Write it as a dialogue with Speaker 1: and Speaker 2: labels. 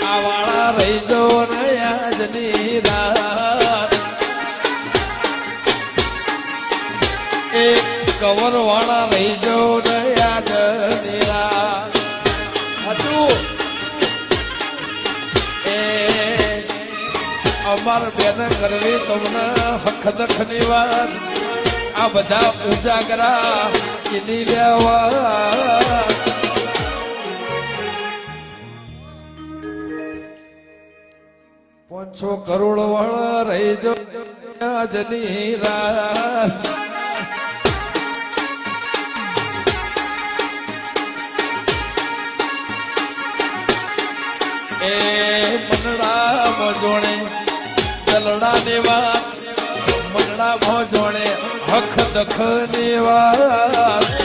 Speaker 1: આવાળા રહી જો ને આજની રાત એક કવર વાળા રહી જો ને આજની રાત હતું અમાર બેન કરવી તમને હક દખની વાત આ બધા ઉજાગરા કિની લેવા 500 કરોડ વાળા રહી જો આજની રાત એ મનડા મોજોણે દલડા ની વાત મનડા મોજોણે હક દખ ની વાત